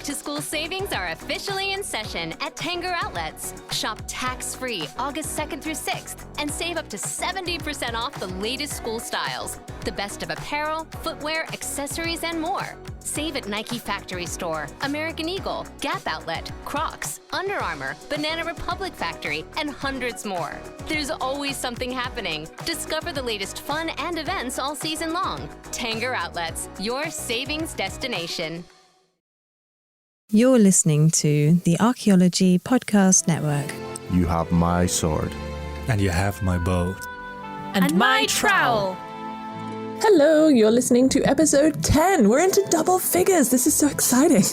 Back-to-school savings are officially in session at Tanger Outlets. Shop tax-free August 2nd through 6th and save up to 70% off the latest school styles. The best of apparel, footwear, accessories, and more. Save at Nike Factory Store, American Eagle, Gap Outlet, Crocs, Under Armour, Banana Republic Factory, and hundreds more. There's always something happening. Discover the latest fun and events all season long. Tanger Outlets, your savings destination. You're listening to the Archaeology Podcast Network. You have my sword. And you have my bow. And my trowel. Hello, you're listening to episode 10. We're into double figures. This is so exciting.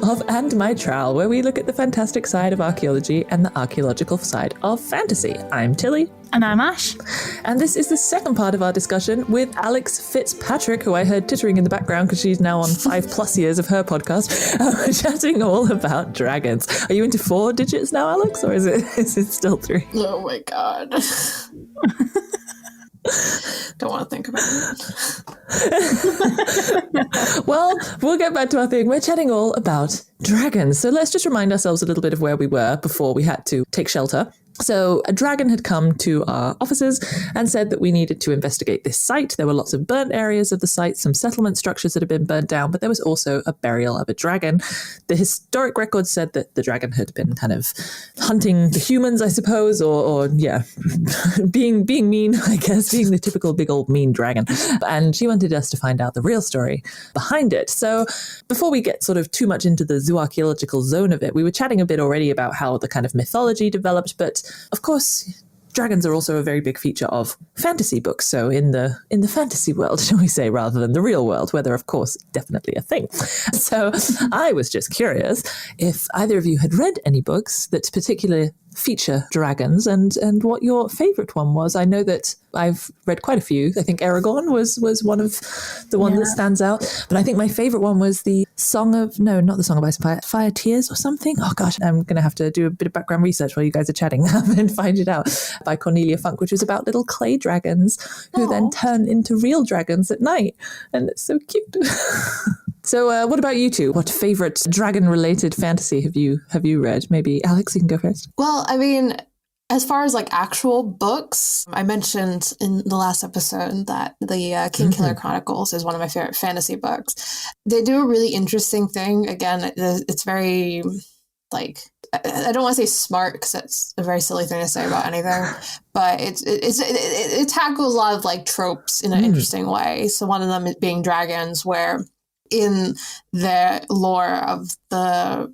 Of And My Trowel, where we look at the fantastic side of archaeology and the archaeological side of fantasy. I'm Tilly. And I'm Ash. And this is the second part of our discussion with Alex Fitzpatrick, who I heard tittering in the background because she's now on 5+ years of her podcast. We're chatting all about dragons. Are you into 4 digits now, Alex, or is it still 3? Oh my god. Don't want to think about it. Well, we'll get back to our thing. We're chatting all about dragons. So let's just remind ourselves a little bit of where we were before we had to take shelter. So a dragon had come to our offices and said that we needed to investigate this site. There were lots of burnt areas of the site, some settlement structures that had been burnt down, but there was also a burial of a dragon. The historic record said that the dragon had been kind of hunting the humans, I suppose, or being mean, I guess, being the typical big old mean dragon. And she wanted us to find out the real story behind it. So before we get sort of too much into the zooarchaeological zone of it, we were chatting a bit already about how the kind of mythology developed, but of course, dragons are also a very big feature of fantasy books. So in the fantasy world, shall we say, rather than the real world, where they're, of course, definitely a thing. So I was just curious if either of you had read any books that particularly feature dragons and what your favorite one was. I know that I've read quite a few. I think Aragorn was one of the one that stands out. But I think my favorite one was the not the Song of Ice and Fire, Fire Tears or something. Oh gosh, I'm going to have to do a bit of background research while you guys are chatting and find it out, by Cornelia Funk, which was about little clay dragons who then turn into real dragons at night. And it's so cute. So what about you two? What favorite dragon-related fantasy have you read? Maybe Alex, you can go first. Well, I mean, as far as like actual books, I mentioned in the last episode that the King Killer Chronicles is one of my favorite fantasy books. They do a really interesting thing. Again, it's very like, I don't want to say smart because that's a very silly thing to say about anything, but it tackles a lot of like tropes in an interesting way. So one of them is being dragons, where in the lore of the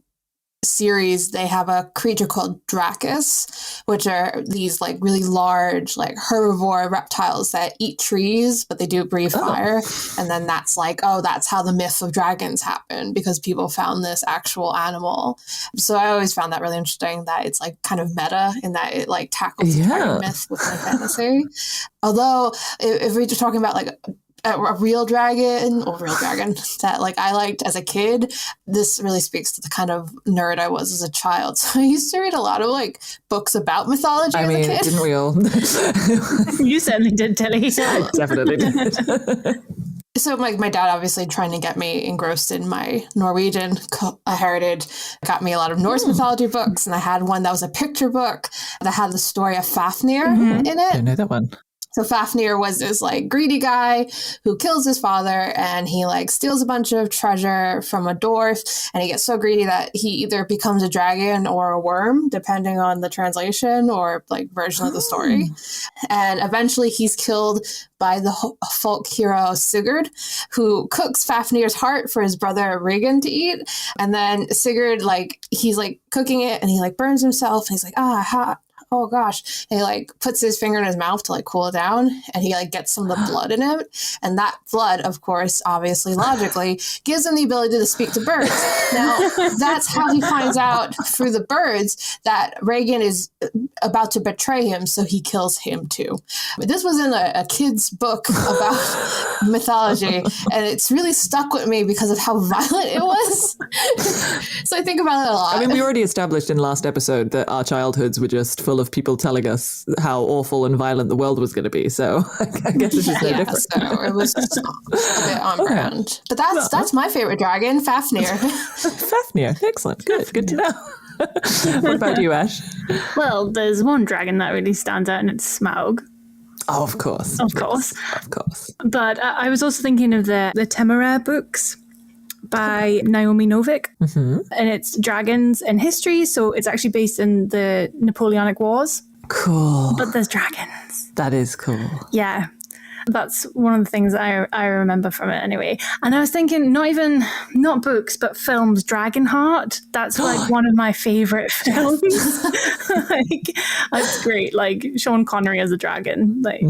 series, they have a creature called Dracus, which are these like really large, like herbivore reptiles that eat trees, but they do breathe fire. And then that's like, that's how the myth of dragons happened, because people found this actual animal. So I always found that really interesting, that it's like kind of meta in that it like tackles the entire myth within fantasy. Although if we're just talking about like a real dragon that like I liked as a kid, this really speaks to the kind of nerd I was as a child. So I used to read a lot of like books about mythology as a kid. Didn't we all? You certainly did, Tilly. I definitely did. So like my dad obviously trying to get me engrossed in my Norwegian heritage got me a lot of Norse mythology books, and I had one that was a picture book that had the story of Fafnir in it. I know that one. So Fafnir was this like greedy guy who kills his father, and he like steals a bunch of treasure from a dwarf, and he gets so greedy that he either becomes a dragon or a worm, depending on the translation or like version of the story. And eventually he's killed by the folk hero Sigurd, who cooks Fafnir's heart for his brother Regan to eat. And then Sigurd, like, he's like cooking it and he like burns himself, and he's like, oh gosh. And he like puts his finger in his mouth to like cool it down, and he like gets some of the blood in it. And that blood, of course, obviously logically, gives him the ability to speak to birds. Now, that's how he finds out through the birds that Regan is about to betray him, so he kills him too. But this was in a kid's book about mythology, and it's really stuck with me because of how violent it was. So I think about it a lot. I mean, we already established in last episode that our childhoods were just full of people telling us how awful and violent the world was going to be. So I guess it's just no different. So it was just a bit on brand. But that's my favorite dragon, Fafnir. Fafnir, excellent, good to know. What about you, Ash? Well, there's one dragon that really stands out, and it's Smaug. Oh, of course. But I was also thinking of the Temeraire books by Naomi Novik, and it's dragons and history. So it's actually based in the Napoleonic Wars. Cool. But there's dragons. That is cool. Yeah. That's one of the things I remember from it anyway. And I was thinking, not books, but films, Dragonheart. That's like one of my favorite films. Like, that's great. Like Sean Connery as a dragon. Like,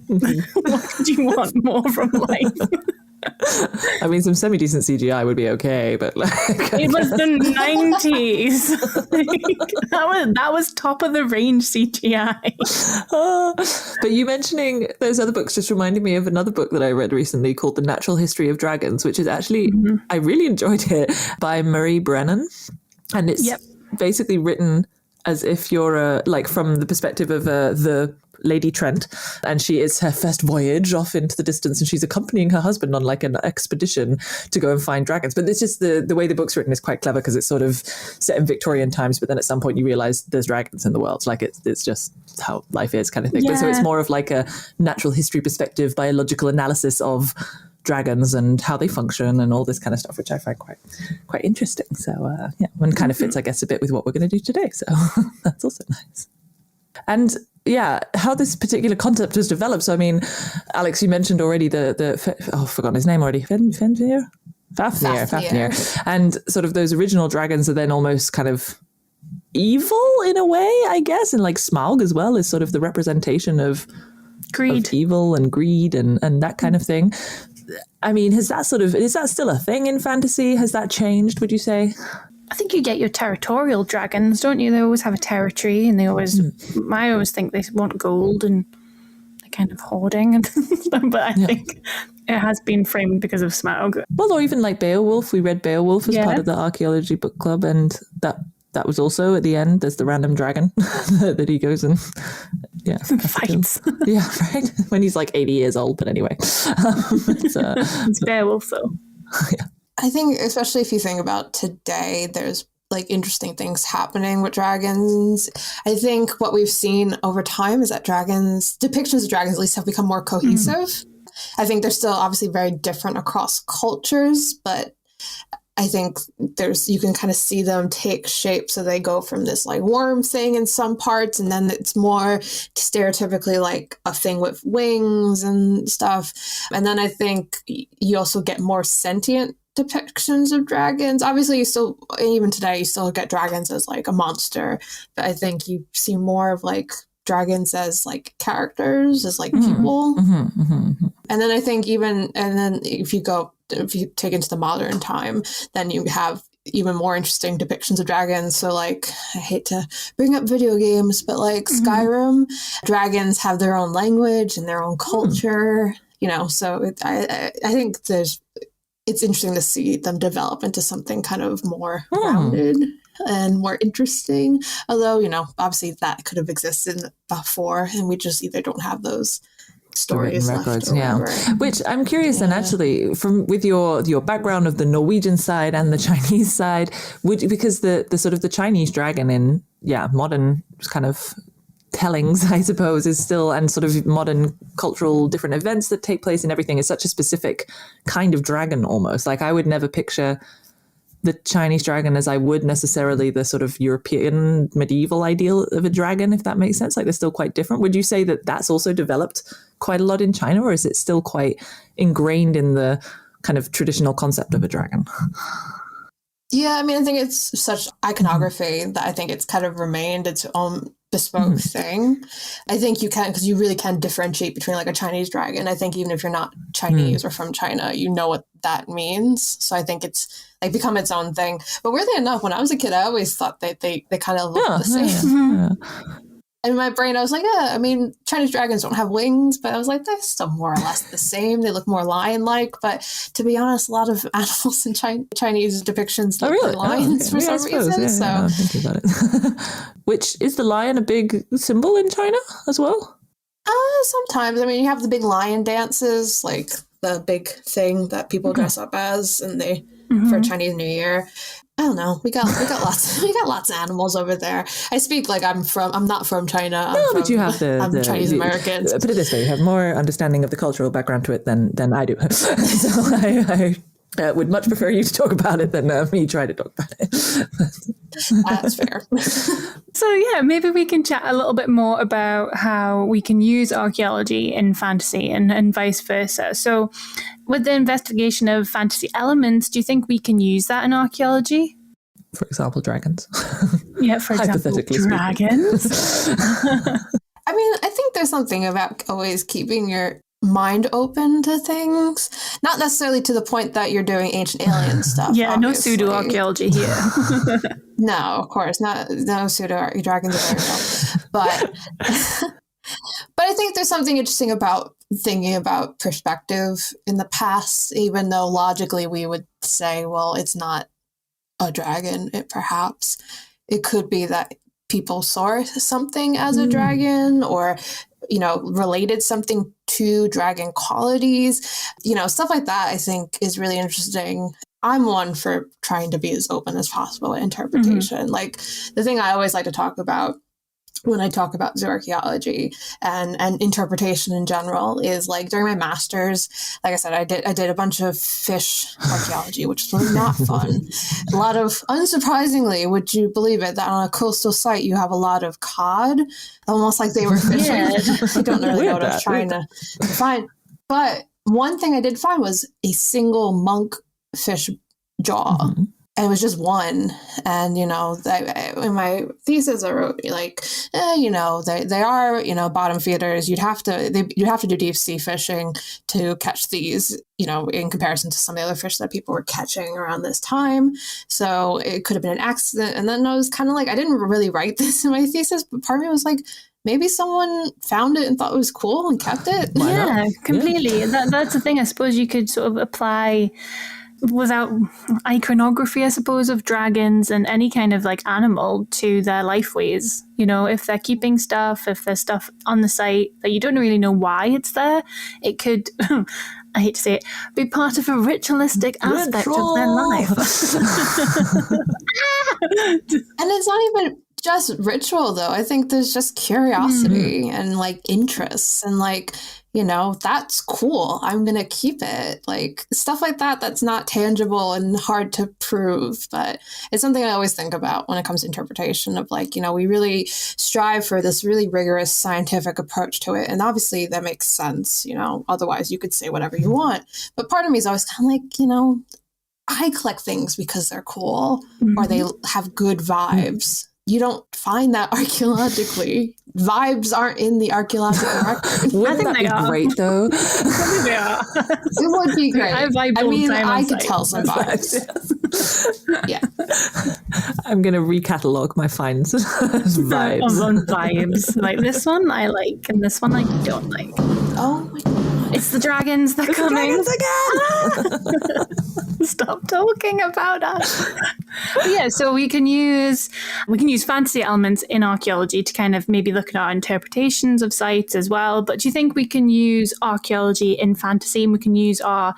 what could you want more from life? I mean, some semi-decent CGI would be okay, but like... It was the 90s. that was top of the range CGI. But you mentioning those other books just reminded me of another book that I read recently called The Natural History of Dragons, which is actually, I really enjoyed it, by Marie Brennan. And it's basically written as if you're from the perspective of the Lady Trent, and she is her first voyage off into the distance, and she's accompanying her husband on like an expedition to go and find dragons. But it's just the way the book's written is quite clever because it's sort of set in Victorian times, but then at some point you realize there's dragons in the world. Like it's just how life is kind of thing. But so it's more of like a natural history perspective, biological analysis of dragons and how they function and all this kind of stuff, which I find quite interesting. So one kind of fits, I guess, a bit with what we're going to do today. So that's also nice. And how this particular concept was developed. So, I mean, Alex, you mentioned already I've forgotten his name already. Fafnir. And sort of those original dragons are then almost kind of evil in a way, I guess. And like Smaug as well is sort of the representation of greed, of evil and greed and that kind of thing. I mean, is that still a thing in fantasy? Has that changed, would you say? I think you get your territorial dragons, don't you? They always have a territory, and I always think they want gold and they're kind of hoarding. But I think it has been framed because of Smaug. Well, or even like Beowulf. We read Beowulf as part of the Archaeology book club, and that was also at the end. There's the random dragon that he goes and fights. Yeah, right. When he's like 80 years old. But anyway, it's Beowulf, though. Yeah. I think, especially if you think about today, there's like interesting things happening with dragons. I think what we've seen over time is that depictions of dragons at least have become more cohesive. I think they're still obviously very different across cultures, but I think you can kind of see them take shape. So they go from this like worm thing in some parts, and then it's more stereotypically like a thing with wings and stuff. And then I think you also get more sentient depictions of dragons. Obviously, even today, you still get dragons as like a monster, but I think you see more of like dragons as like characters, as like people. And then I think if you take into the modern time, then you have even more interesting depictions of dragons. So like, I hate to bring up video games, but like Skyrim, dragons have their own language and their own culture, so I think it's interesting to see them develop into something kind of more rounded and more interesting. Although, obviously that could have existed before, and we just either don't have those stories records, left. Which I'm curious, and actually, with your background of the Norwegian side and the Chinese side, because the sort of the Chinese dragon in modern kind of tellings, I suppose, is still, and sort of modern cultural different events that take place and everything is such a specific kind of dragon almost. Like I would never picture the Chinese dragon as I would necessarily the sort of European medieval ideal of a dragon, if that makes sense. Like they're still quite different. Would you say that that's also developed quite a lot in China, or is it still quite ingrained in the kind of traditional concept of a dragon? Yeah, I mean, I think it's such iconography that I think it's kind of remained its own bespoke thing. I think you can, because you really can differentiate between like a Chinese dragon. I think even if you're not Chinese or from China, you know what that means. So I think it's like become its own thing. But weirdly enough, when I was a kid, I always thought that they kind of looked the same. in my brain, I was like, yeah, I mean, Chinese dragons don't have wings, but I was like, they're still more or less the same. They look more lion-like, but to be honest, a lot of animals in Chinese depictions look like lions for some reason. Yeah, so I'm thinking about it. Which, is the lion a big symbol in China as well? Sometimes. I mean, you have the big lion dances, like the big thing that people dress up as, and they for Chinese New Year. I don't know. We got lots of animals over there. I speak like I'm not from China. But you have I'm Chinese American. Put it this way, you have more understanding of the cultural background to it than I do. So I would much prefer you to talk about it than me try to talk about it. That's fair. So yeah, maybe we can chat a little bit more about how we can use archaeology in fantasy and vice versa. So with the investigation of fantasy elements, do you think we can use that in archaeology? For example, dragons. Yeah, for example, dragons. I mean, I think there's something about always keeping your mind open to things, not necessarily to the point that you're doing ancient alien stuff. Yeah, obviously. no pseudo-archaeology here. No, of course not. No pseudo-dragons are very real. But I think there's something interesting about thinking about perspective in the past, even though logically we would say, well, it's not a dragon. It could be that people saw something as a dragon, or related something to dragon qualities, stuff like that. I think is really interesting. I'm one for trying to be as open as possible at interpretation. Like the thing I always like to talk about when I talk about zooarchaeology and interpretation in general is like during my master's, like I said, I did a bunch of fish archaeology, which was really not fun. A lot of, unsurprisingly, would you believe it, that on a coastal site you have a lot of cod, almost like they were fishing. I don't really know what I was trying to find. But one thing I did find was a single monk fish jaw. And it was just one. And, in my thesis, I wrote like, they are, bottom feeders. You'd have to do deep sea fishing to catch these, in comparison to some of the other fish that people were catching around this time. So it could have been an accident. And then I was kind of like, I didn't really write this in my thesis, but part of me was like, maybe someone found it and thought it was cool and kept it. Yeah, completely. Yeah. That's the thing. I suppose you could sort of apply without iconography, I suppose, of dragons and any kind of like animal to their lifeways. If they're keeping stuff, if there's stuff on the site that you don't really know why it's there, it could, I hate to say it, be part of a ritualistic aspect of their life. And it's not even just ritual, though. I think there's just curiosity and like interests and like, that's cool. I'm going to keep it. Like stuff like that, that's not tangible and hard to prove, but it's something I always think about when it comes to interpretation of like, we really strive for this really rigorous scientific approach to it. And obviously that makes sense, otherwise you could say whatever you want. But part of me is always kind of like, I collect things because they're cool or they have good vibes. You don't find that archaeologically. Vibes aren't in the archeological record. Wouldn't that be great, though? Yeah. It would be great. I could tell some vibes. Yeah. I'm going to recatalog my finds as vibes. On vibes. Like this one I like, and this one I don't like. Oh my God. It's the dragons. They're coming. Again! Stop talking about us. But yeah, so we can use fantasy elements in archaeology to kind of maybe look at our interpretations of sites as well. But do you think we can use archaeology in fantasy, and we can use our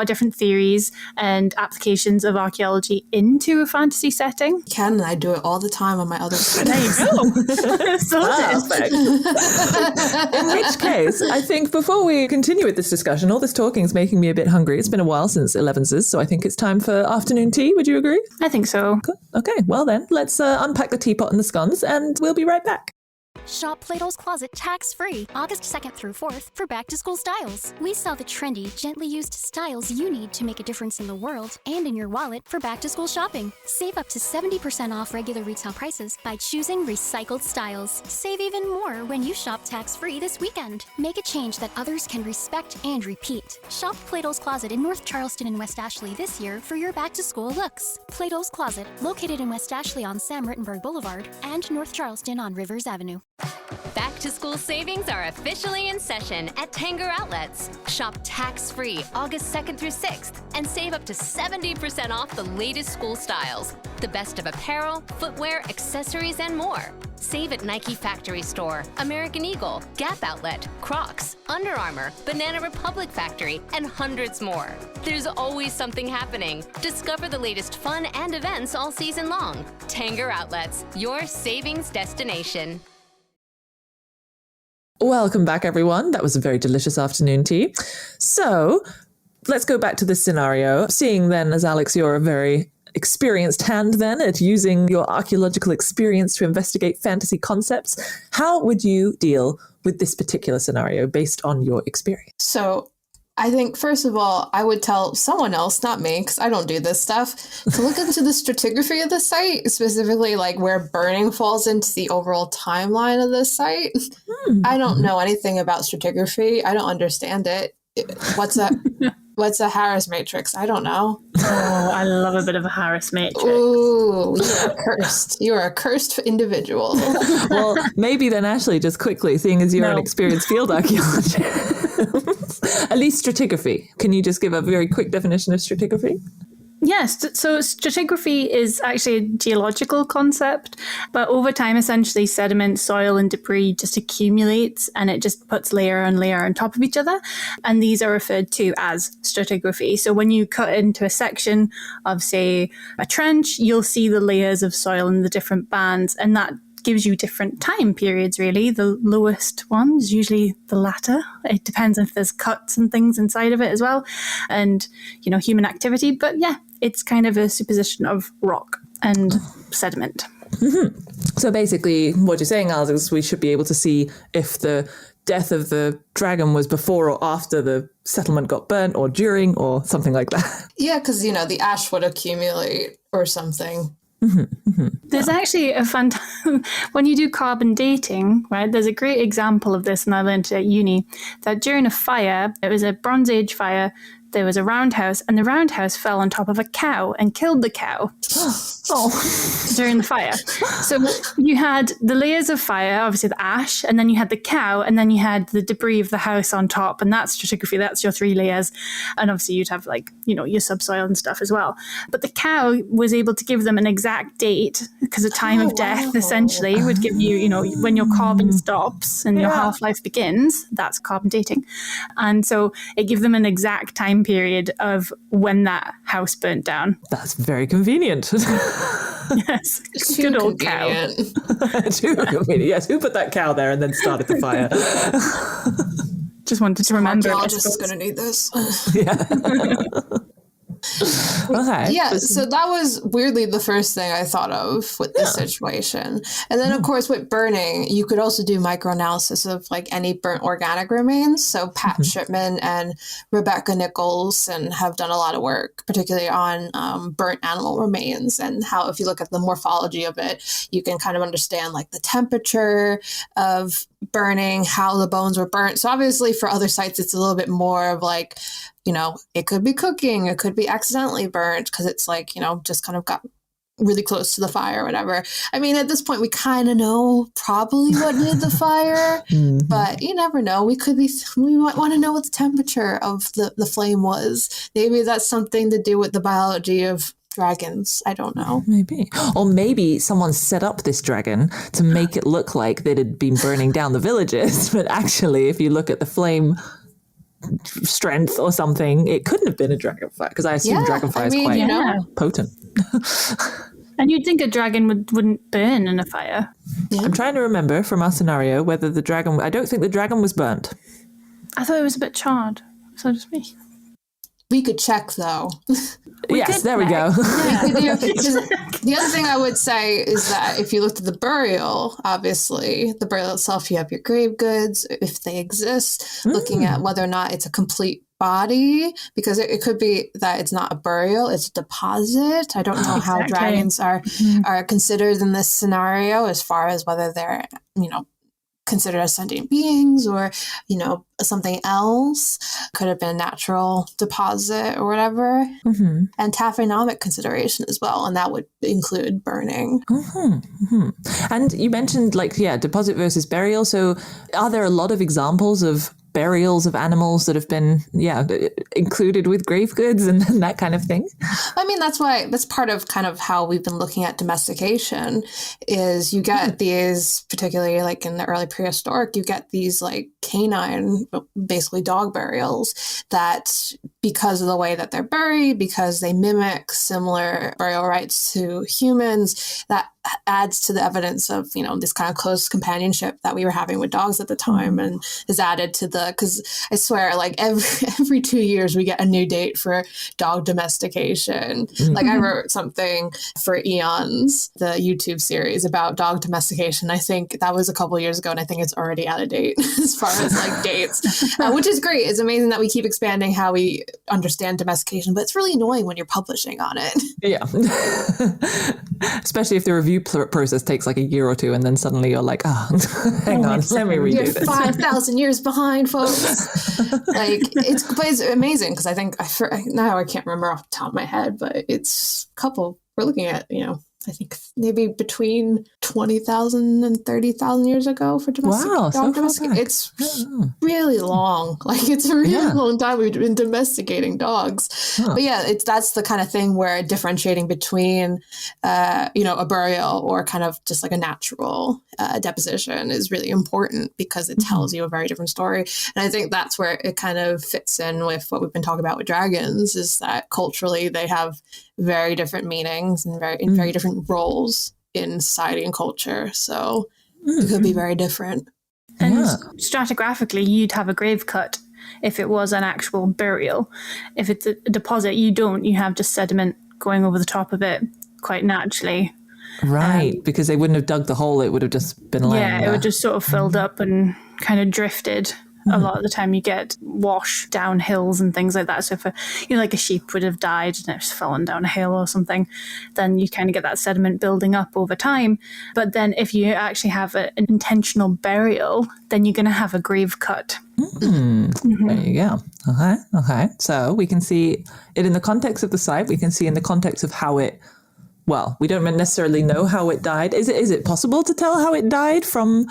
different theories and applications of archaeology into a fantasy setting? Can, and I do it all the time on my other studies. There you go. In which case, I think before we continue with this discussion, all this talking is making me a bit hungry. It's been a while since 11s, so I think it's time for afternoon tea. Would you agree? I think so. Cool. Okay, well then, let's unpack the teapot and the scones, and we'll be right back. Shop Plato's Closet tax-free August 2nd through 4th for back-to-school styles. We sell the trendy, gently used styles you need to make a difference in the world and in your wallet for back-to-school shopping. Save up to 70% off regular retail prices by choosing recycled styles. Save even more when you shop tax-free this weekend. Make a change that others can respect and repeat. Shop Plato's Closet in North Charleston and West Ashley this year for your back-to-school looks. Plato's Closet, located in West Ashley on Sam Rittenberg Boulevard and North Charleston on Rivers Avenue. Back to school savings are officially in session at Tanger Outlets. Shop tax-free August 2nd through 6th and save up to 70% off the latest school styles. The best of apparel, footwear, accessories, and more. Save at Nike Factory Store, American Eagle, Gap Outlet, Crocs, Under Armour, Banana Republic Factory, and hundreds more. There's always something happening. Discover the latest fun and events all season long. Tanger Outlets, your savings destination. Welcome back, everyone. That was a very delicious afternoon tea. So let's go back to this scenario. Seeing then, as Alex, you're a very experienced hand then at using your archaeological experience to investigate fantasy concepts. How would you deal with this particular scenario based on your experience? So I think, first of all, I would tell someone else, not me, because I don't do this stuff, to look into the stratigraphy of the site, specifically like where burning falls into the overall timeline of the site. I don't know anything about stratigraphy. I don't understand it. What's a Harris matrix? I don't know. Oh, I love a bit of a Harris matrix. Ooh, you are cursed. You are a cursed individual. Well, maybe then, Ashley, just quickly, seeing as you're an experienced field archaeologist, at least stratigraphy. Can you just give a very quick definition of stratigraphy? Yes, so stratigraphy is actually a geological concept, but over time, essentially, sediment, soil, and debris just accumulates, and it just puts layer on layer on top of each other. And these are referred to as stratigraphy. So when you cut into a section of, say, a trench, you'll see the layers of soil in the different bands, and that gives you different time periods, really. The lowest ones, usually the latter. It depends if there's cuts and things inside of it as well, and, human activity. But yeah, it's kind of a superposition of rock and sediment. Mm-hmm. So basically, what you're saying, Alex, is we should be able to see if the death of the dragon was before or after the settlement got burnt, or during, or something like that. Yeah, because, the ash would accumulate or something. There's actually when you do carbon dating, right, there's a great example of this, and I learned it at uni, that during a fire, it was a Bronze Age fire, there was a roundhouse, and the roundhouse fell on top of a cow and killed the cow during the fire. So you had the layers of fire, obviously the ash, and then you had the cow, and then you had the debris of the house on top, and that's stratigraphy, that's your 3 layers. And obviously you'd have your subsoil and stuff as well. But the cow was able to give them an exact date, because a time of death essentially would give you, when your carbon stops and your half-life begins, that's carbon dating. And so it gives them an exact time period of when that house burnt down. That's very convenient. Yes, good old cow. Too convenient. Yes, who put that cow there and then started the fire? Just wanted to remember. Archaeologist is going to need this. Yeah. Okay. Yeah, so that was weirdly the first thing I thought of with this situation. And then, of course, with burning, you could also do microanalysis of any burnt organic remains. So Pat Shipman and Rebecca Nicholson have done a lot of work, particularly on burnt animal remains, and how, if you look at the morphology of it, you can kind of understand the temperature of burning, how the bones were burnt. So obviously for other sites, it's a little bit more of it could be cooking, it could be accidentally burnt because it's just kind of got really close to the fire or whatever. I mean, at this point, we kind of know probably what did the fire, but you never know. We might want to know what the temperature of the flame was. Maybe that's something to do with the biology of dragons. I don't know. Maybe. Or maybe someone set up this dragon to make it look like that had been burning down the villages. But actually, if you look at the flame strength or something, it couldn't have been a dragonfire, because I assume dragonfire is quite potent. And you'd think a dragon wouldn't burn in a fire. Yeah. I'm trying to remember from our scenario whether the dragon... I don't think the dragon was burnt. I thought it was a bit charred, so to speak. We could check, though. Yes, there we go. The other thing I would say is that if you looked at the burial, obviously, the burial itself, you have your grave goods, if they exist, looking at whether or not it's a complete body, because it could be that it's not a burial, it's a deposit. I don't know how dragons are considered in this scenario, as far as whether they're, considered as sentient beings or, something else. Could have been a natural deposit or whatever. Mm-hmm. And taphonomic consideration as well. And that would include burning. Mm-hmm. Mm-hmm. And you mentioned deposit versus burial. So are there a lot of examples of burials of animals that have been, included with grave goods and that kind of thing? I mean, that's part of kind of how we've been looking at domestication is you get these, particularly like in the early prehistoric, you get these like canine, basically dog burials that because of the way that they're buried, because they mimic similar burial rites to humans, that adds to the evidence of, this kind of close companionship that we were having with dogs at the time and is added to because I swear, like every 2 years we get a new date for dog domestication. Mm-hmm. Like I wrote something for Eons, the YouTube series about dog domestication. I think that was a couple of years ago and I think it's already out of date as far as like dates, which is great. It's amazing that we keep expanding how we understand domestication, but it's really annoying when you're publishing on it. Yeah. Especially if the review process takes like a year or two and then suddenly you're like, hang on, let me redo this. You're 5,000 years behind, folks. It's amazing because I think, now I can't remember off the top of my head, but it's a couple, we're looking at, I think maybe between 20,000 and 30,000 years ago for dog domestication. It's really long. Like it's a really long time we've been domesticating dogs. Huh. But that's the kind of thing where differentiating between, a burial or kind of just like a natural deposition is really important because it tells you a very different story. And I think that's where it kind of fits in with what we've been talking about with dragons is that culturally they have very different meanings and very different roles in society and culture. So it could be very different. And stratigraphically, you'd have a grave cut if it was an actual burial. If it's a deposit, you don't. You have just sediment going over the top of it quite naturally. Right, because they wouldn't have dug the hole. It would have just been laying there. It would just sort of filled up and kind of drifted. A lot of the time you get wash down hills and things like that. So if like a sheep would have died and it's fallen down a hill or something, then you kind of get that sediment building up over time. But then if you actually have an intentional burial, then you're going to have a grave cut. Mm-hmm. There you go. Okay. So we can see it in the context of the site. We can see in the context of how it, we don't necessarily know how it died. Is it possible to tell how it died from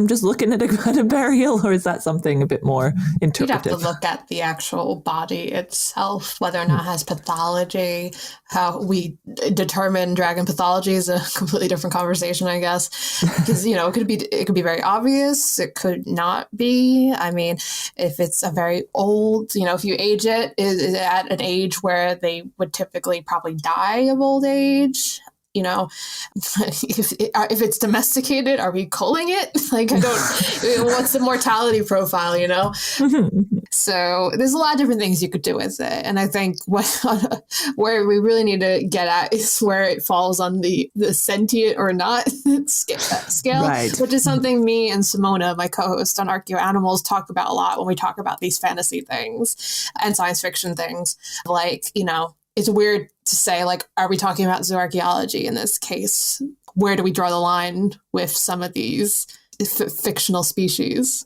just looking at a burial, or is that something a bit more interpretive? You'd have to look at the actual body itself, whether or not it has pathology. How we determine dragon pathology is a completely different conversation, I guess, because it could be very obvious. It could not be. I mean, if it's a very old, if you age it, is it at an age where they would typically probably die of old age? If it's domesticated, are we culling it? Like, what's the mortality profile, So there's a lot of different things you could do with it. And I think where we really need to get at is where it falls on the sentient or not scale, right. Which is something me and Simona, my co-host on Archaeoanimals, talk about a lot when we talk about these fantasy things and science fiction things. Like, it's weird to say, like, are we talking about zooarchaeology in this case? Where do we draw the line with some of these fictional species?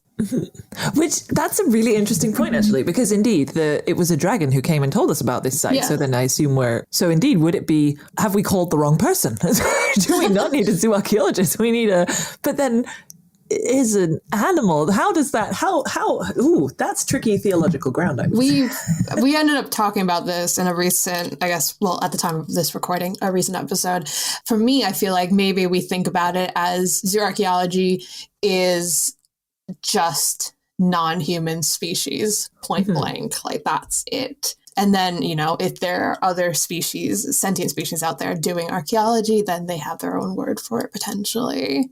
Which, that's a really interesting point, actually, because indeed, it was a dragon who came and told us about this site. Yeah. So then I assume so indeed, would it be, have we called the wrong person? Do we not need a zooarchaeologist? We need but then is an animal. How does that, that's tricky theological ground. We ended up talking about this in a recent, at the time of this recording, a recent episode. For me, I feel like maybe we think about it as zooarchaeology is just non-human species, point blank, like that's it. And then, if there are other species, sentient species out there doing archaeology, then they have their own word for it potentially.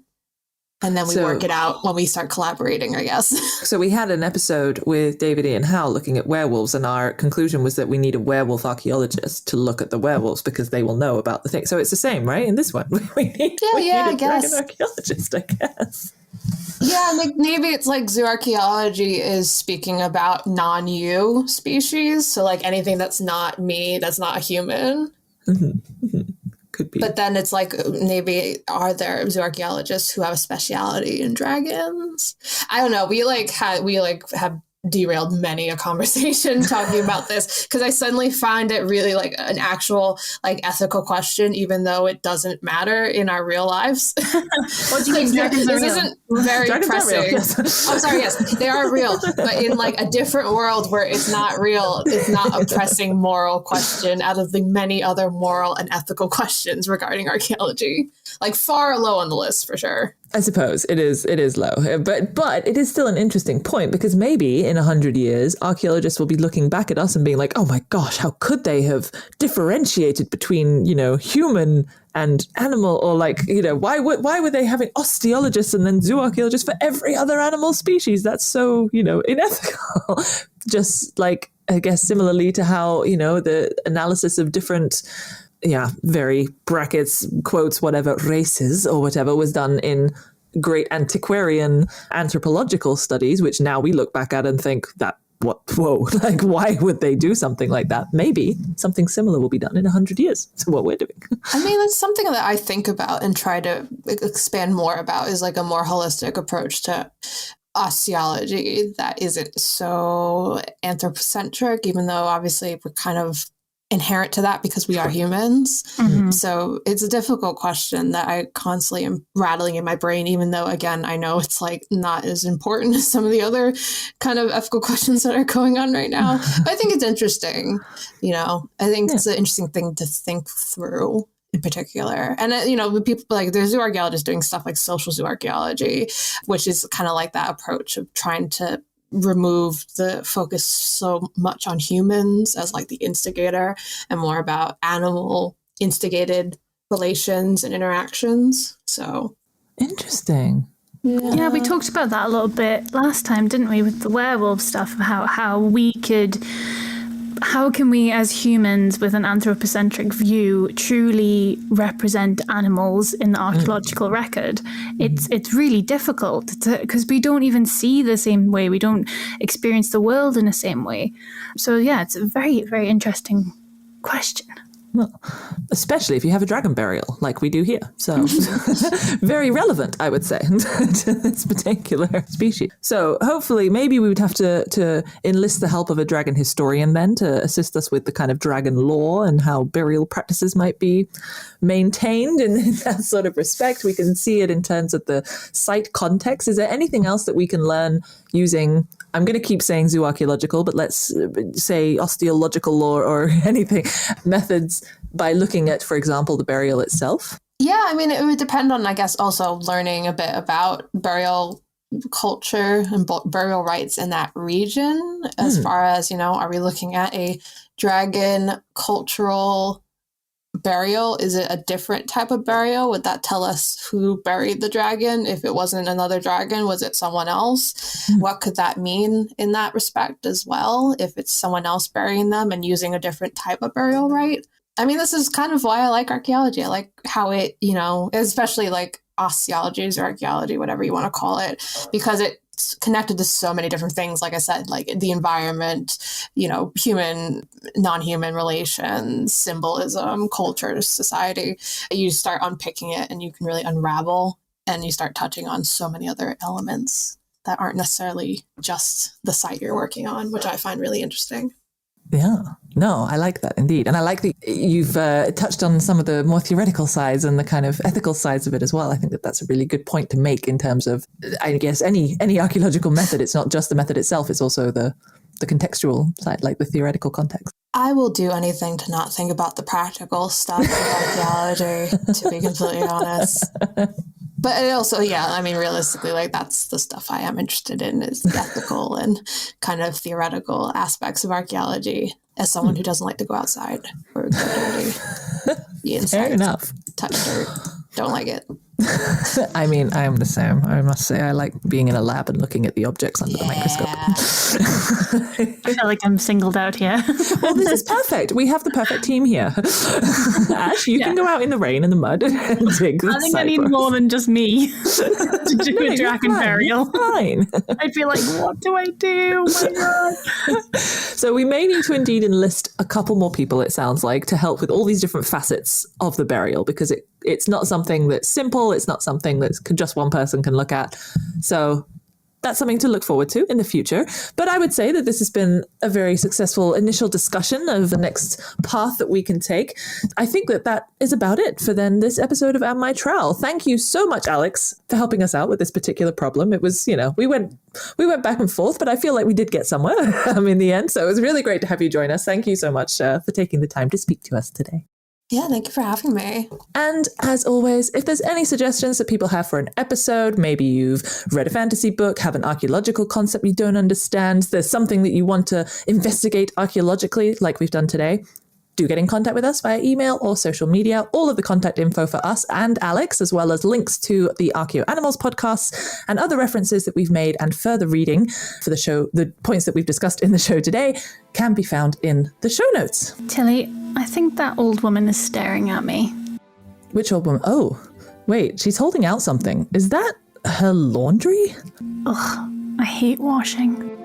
And then we work it out when we start collaborating, I guess. So we had an episode with David Ian Howe looking at werewolves, and our conclusion was that we need a werewolf archaeologist to look at the werewolves because they will know about the thing. So it's the same, right? In this one, we need a dragon archaeologist, I guess. Yeah, like maybe it's like zooarchaeology is speaking about non-you species. So like anything that's not me, that's not a human. Could be. But then it's like, maybe are there zooarchaeologists who have a speciality in dragons? I don't know. We have derailed many a conversation talking about this, because I suddenly find it really like an actual like ethical question, even though it doesn't matter in our real lives. What do you mean dragons are This real? isn't very Dragons are pressing. real, yes. Oh, sorry, yes, they are real, but in like a different world where it's not real, it's not a pressing moral question out of the many other moral and ethical questions regarding archaeology. Like far low on the list for sure. I suppose it is low, but it is still an interesting point, because maybe in 100 years, archaeologists will be looking back at us and being like, oh my gosh, how could they have differentiated between, human and animal, or like, why were they having osteologists and then zooarchaeologists for every other animal species? That's so, unethical. Just like, I guess, similarly to how, the analysis of different very brackets, quotes, whatever, races or whatever was done in great antiquarian anthropological studies, which now we look back at and think like, why would they do something like that? Maybe something similar will be done in 100 years to what we're doing. I mean, it's something that I think about and try to expand more about, is like a more holistic approach to osteology that isn't so anthropocentric, even though obviously we're kind of inherent to that because we are humans. Mm-hmm. So it's a difficult question that I constantly am rattling in my brain, even though, again, I know it's like not as important as some of the other kind of ethical questions that are going on right now. But I think it's interesting. I think it's an interesting thing to think through in particular. And, people like there's zooarchaeologists doing stuff like social zooarchaeology, which is kind of like that approach of trying to remove the focus so much on humans as like the instigator and more about animal instigated relations and interactions. So interesting. Yeah, we talked about that a little bit last time, didn't we, with the werewolf stuff, how can we as humans with an anthropocentric view truly represent animals in the archaeological record? It's really difficult because we don't even see the same way. We don't experience the world in the same way. So yeah, it's a very, very interesting question. Well, especially if you have a dragon burial like we do here. So very relevant, I would say, to this particular species. So hopefully maybe we would have to enlist the help of a dragon historian then to assist us with the kind of dragon lore and how burial practices might be maintained in that sort of respect. We can see it in terms of the site context. Is there anything else that we can learn using, I'm going to keep saying zooarchaeological, but let's say osteological lore or anything, methods by looking at, for example, the burial itself? Yeah, I mean, it would depend on, I guess, also learning a bit about burial culture and burial rites in that region, as far as, are we looking at a dragon cultural burial? Is it a different type of burial? Would that tell us who buried the dragon? If it wasn't another dragon, was it someone else? What could that mean in that respect as well, if it's someone else burying them and using a different type of burial rite? I mean, this is kind of why I like archaeology. I like how it, especially like osteology or archaeology, whatever you want to call it, because it's connected to so many different things. Like I said, like the environment, human, non-human relations, symbolism, culture, society. You start unpicking it and you can really unravel, and you start touching on so many other elements that aren't necessarily just the site you're working on, which I find really interesting. Yeah, no, I like that indeed. And I like that you've touched on some of the more theoretical sides and the kind of ethical sides of it as well. I think that that's a really good point to make in terms of, I guess, any archaeological method. It's not just the method itself, it's also the contextual side, like the theoretical context. I will do anything to not think about the practical stuff of archaeology, to be completely honest. But it also, realistically, like that's the stuff I am interested in, is the ethical and kind of theoretical aspects of archaeology, as someone who doesn't like to go outside or go dirty. Be inside, Fair enough. Touch dirt. Don't like it. I mean, I am the same. I must say, I like being in a lab and looking at the objects under the microscope. I feel like I'm singled out here. Well, this is perfect. We have the perfect team here. Ash, you can go out in the rain and the mud and dig the I think I need more than just me to do a dragon burial. Fine. I'd be like, what do I do? Oh my God. So we may need to indeed enlist a couple more people, it sounds like, to help with all these different facets of the burial, because it's not something that's simple. It's not something that just one person can look at. So that's something to look forward to in the future. But I would say that this has been a very successful initial discussion of the next path that we can take. I think that is about it for then this episode of Am I Trowel. Thank you so much, Alex, for helping us out with this particular problem. It was, we went back and forth, but I feel like we did get somewhere in the end. So it was really great to have you join us. Thank you so much for taking the time to speak to us today. Yeah, thank you for having me. And as always, if there's any suggestions that people have for an episode, maybe you've read a fantasy book, have an archaeological concept you don't understand, there's something that you want to investigate archaeologically, like we've done today, do get in contact with us via email or social media. All of the contact info for us and Alex, as well as links to the Archaeo Animals podcasts and other references that we've made and further reading for the show, the points that we've discussed in the show today, can be found in the show notes. Tilly, I think that old woman is staring at me. Which old woman? Oh, wait, she's holding out something. Is that her laundry? Ugh, I hate washing.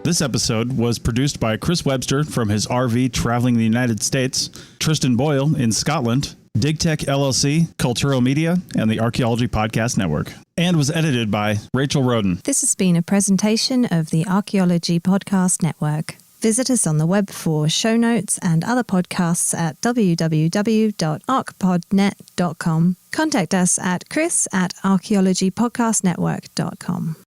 This episode was produced by Chris Webster from his RV traveling the United States, Tristan Boyle in Scotland, DigTech LLC, Culturo Media, and the Archaeology Podcast Network, and was edited by Rachel Roden. This has been a presentation of the Archaeology Podcast Network. Visit us on the web for show notes and other podcasts at www.archpodnet.com. Contact us at chris@archaeologypodcastnetwork.com.